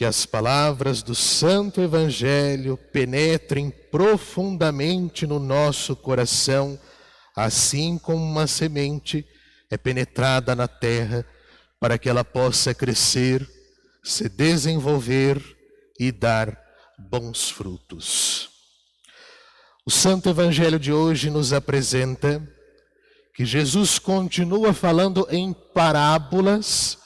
que as palavras do Santo Evangelho penetrem profundamente no nosso coração, assim como uma semente é penetrada na terra, para que ela possa crescer, se desenvolver e dar bons frutos. O Santo Evangelho de hoje nos apresenta que Jesus continua falando em parábolas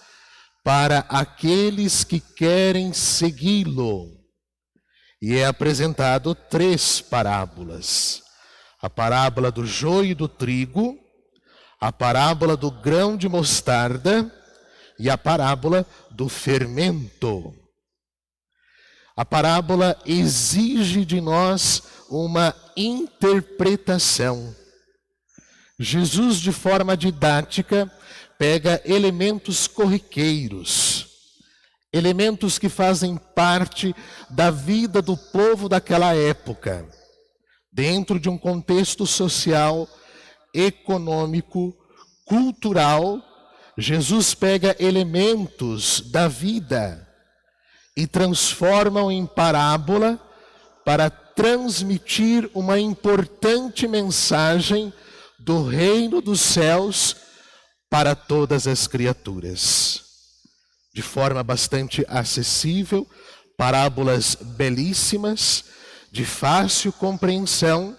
para aqueles que querem segui-lo. E é apresentado 3 parábolas. A parábola do joio e do trigo, a parábola do grão de mostarda e a parábola do fermento. A parábola exige de nós uma interpretação. Jesus, de forma didática, pega elementos corriqueiros, elementos que fazem parte da vida do povo daquela época, dentro de um contexto social, econômico, cultural. Jesus pega elementos da vida e transforma em parábola para transmitir uma importante mensagem do reino dos céus para todas as criaturas. De forma bastante acessível, parábolas belíssimas, de fácil compreensão,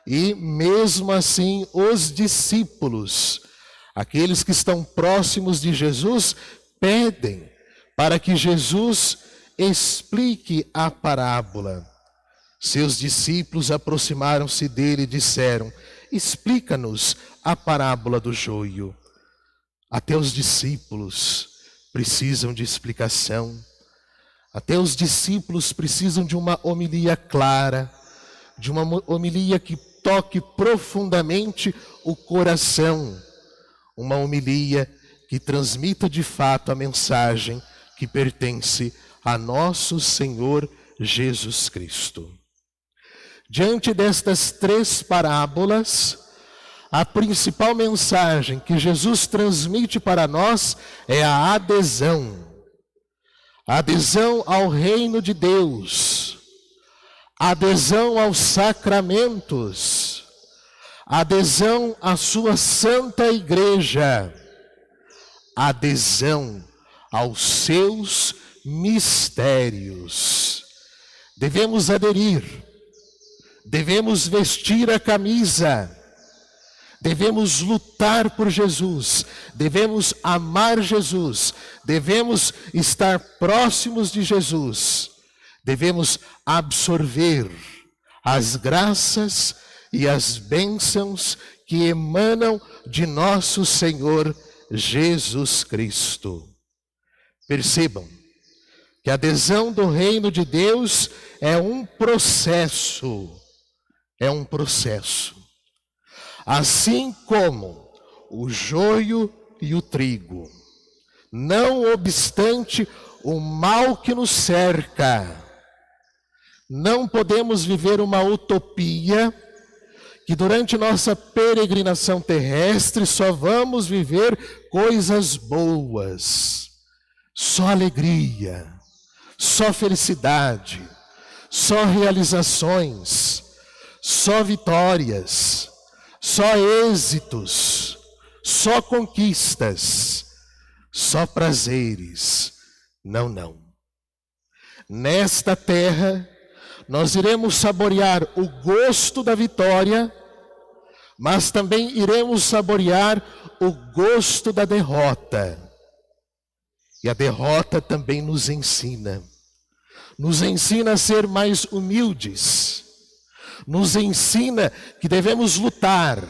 e mesmo assim os discípulos, aqueles que estão próximos de Jesus, pedem para que Jesus explique a parábola. Seus discípulos aproximaram-se dele e disseram: explica-nos a parábola do joio. Até os discípulos precisam de explicação. Até os discípulos precisam de uma homilia clara, de uma homilia que toque profundamente o coração. Uma homilia que transmita de fato a mensagem que pertence a nosso Senhor Jesus Cristo. Diante destas 3 parábolas, a principal mensagem que Jesus transmite para nós é a adesão. A adesão ao reino de Deus, a adesão aos sacramentos, a adesão à sua santa igreja, a adesão aos seus mistérios. Devemos aderir, devemos vestir a camisa, devemos lutar por Jesus, devemos amar Jesus, devemos estar próximos de Jesus, devemos absorver as graças e as bênçãos que emanam de nosso Senhor Jesus Cristo. Percebam que a adesão do reino de Deus é um processo, Assim como o joio e o trigo, não obstante o mal que nos cerca, não podemos viver uma utopia que durante nossa peregrinação terrestre só vamos viver coisas boas, só alegria, só felicidade, só realizações, só vitórias, só êxitos, só conquistas, só prazeres. Não. Nesta terra, nós iremos saborear o gosto da vitória, mas também iremos saborear o gosto da derrota. E a derrota também nos ensina a ser mais humildes, nos ensina que devemos lutar,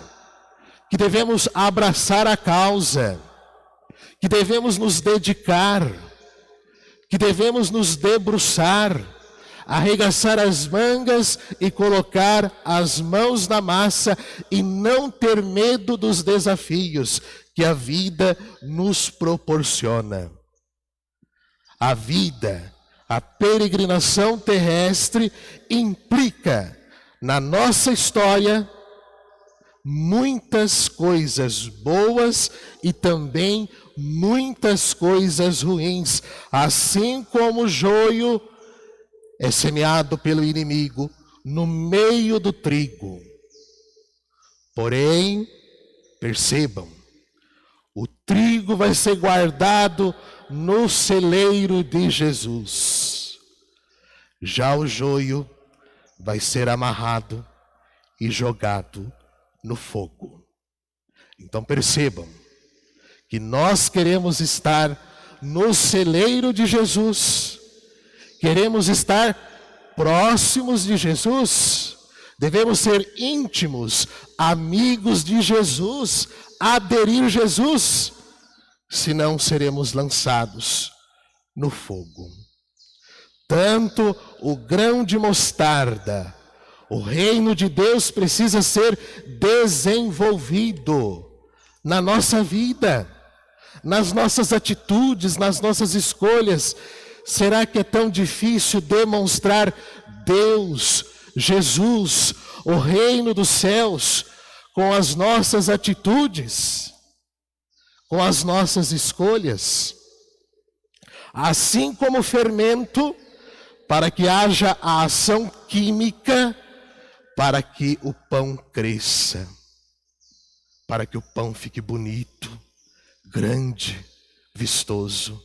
que devemos abraçar a causa, que devemos nos dedicar, que devemos nos debruçar, arregaçar as mangas e colocar as mãos na massa e não ter medo dos desafios que a vida nos proporciona. A vida, a peregrinação terrestre implica na nossa história muitas coisas boas e também muitas coisas ruins, assim como o joio é semeado pelo inimigo no meio do trigo. Porém, percebam, o trigo vai ser guardado no celeiro de Jesus. Já o joio vai ser amarrado e jogado no fogo. Então percebam que nós queremos estar no celeiro de Jesus, queremos estar próximos de Jesus, devemos ser íntimos, amigos de Jesus, aderir a Jesus, senão seremos lançados no fogo. Tanto o grão de mostarda, o reino de Deus precisa ser desenvolvido na nossa vida, nas nossas atitudes, nas nossas escolhas. Será que é tão difícil demonstrar Deus, Jesus, o reino dos céus, com as nossas atitudes, com as nossas escolhas? Assim como o fermento, para que haja a ação química, para que o pão cresça, para que o pão fique bonito, grande, vistoso.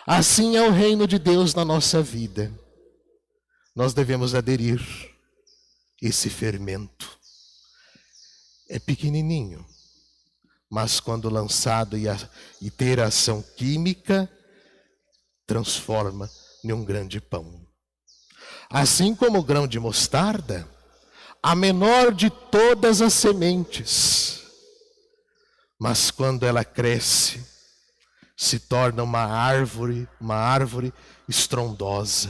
Assim é o reino de Deus na nossa vida. Nós devemos aderir esse fermento. É pequenininho, mas quando lançado e ter ação química, transforma em um grande pão. Assim como o grão de mostarda, a menor de todas as sementes, mas quando ela cresce, se torna uma árvore estrondosa,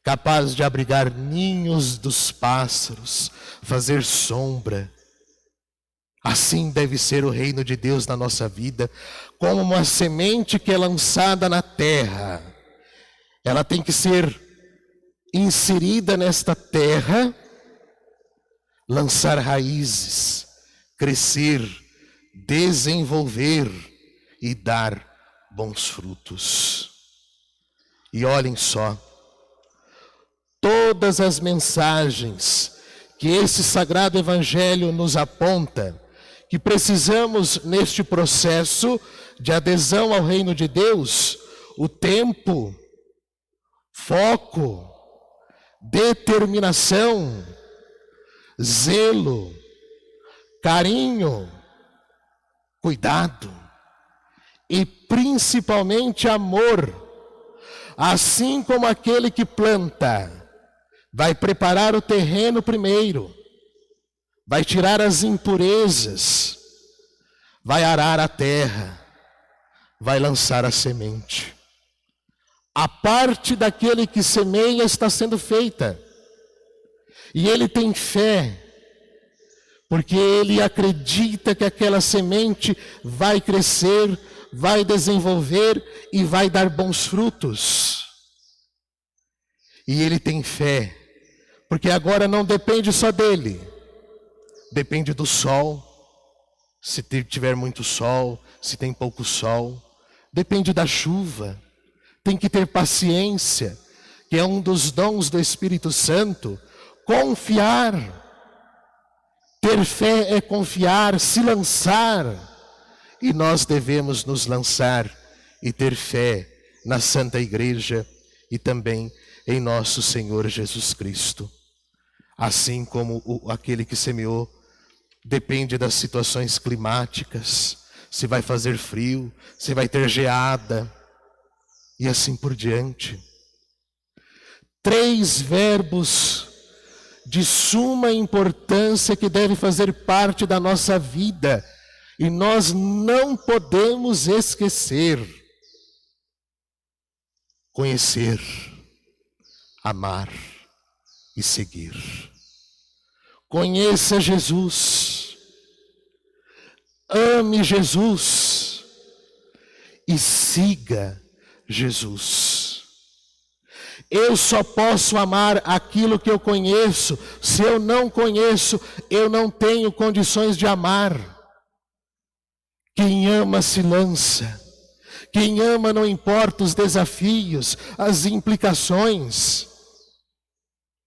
capaz de abrigar ninhos dos pássaros, fazer sombra. Assim deve ser o reino de Deus na nossa vida, como uma semente que é lançada na terra. Ela tem que ser inserida nesta terra, lançar raízes, crescer, desenvolver e dar bons frutos. E olhem só, todas as mensagens que esse sagrado evangelho nos aponta, que precisamos neste processo de adesão ao reino de Deus, o tempo, foco, determinação, zelo, carinho, cuidado e principalmente amor. Assim como aquele que planta vai preparar o terreno primeiro, vai tirar as impurezas, vai arar a terra, vai lançar a semente. A parte daquele que semeia está sendo feita. E ele tem fé, porque ele acredita que aquela semente vai crescer, vai desenvolver e vai dar bons frutos. E ele tem fé, porque agora não depende só dele, depende do sol, se tiver muito sol, se tem pouco sol, depende da chuva, tem que ter paciência, que é um dos dons do Espírito Santo, confiar. Ter fé é confiar, se lançar. E nós devemos nos lançar e ter fé na Santa Igreja e também em nosso Senhor Jesus Cristo. Assim como aquele que semeou depende das situações climáticas, se vai fazer frio, se vai ter geada, e assim por diante. 3 verbos de suma importância que devem fazer parte da nossa vida, e nós não podemos esquecer: conhecer, amar e seguir. Conheça Jesus, ame Jesus e siga Jesus. Eu só posso amar aquilo que eu conheço. Se eu não conheço, eu não tenho condições de amar. Quem ama se lança. Quem ama não importa os desafios, as implicações.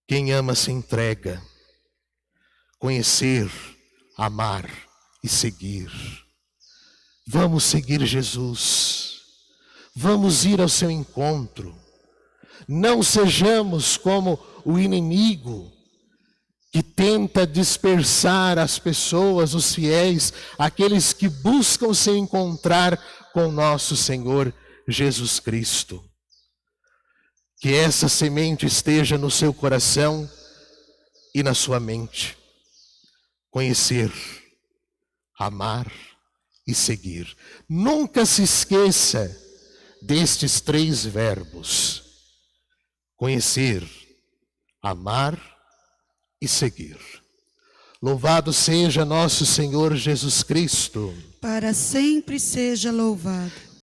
Quem ama se entrega. Conhecer, amar e seguir. Vamos seguir Jesus. Vamos ir ao seu encontro. Não sejamos como o inimigo que tenta dispersar as pessoas, os fiéis, aqueles que buscam se encontrar com nosso Senhor Jesus Cristo. Que essa semente esteja no seu coração e na sua mente. Conhecer, amar e seguir. Nunca se esqueça destes 3 verbos: conhecer, amar e seguir. Louvado seja nosso Senhor Jesus Cristo. Para sempre seja louvado.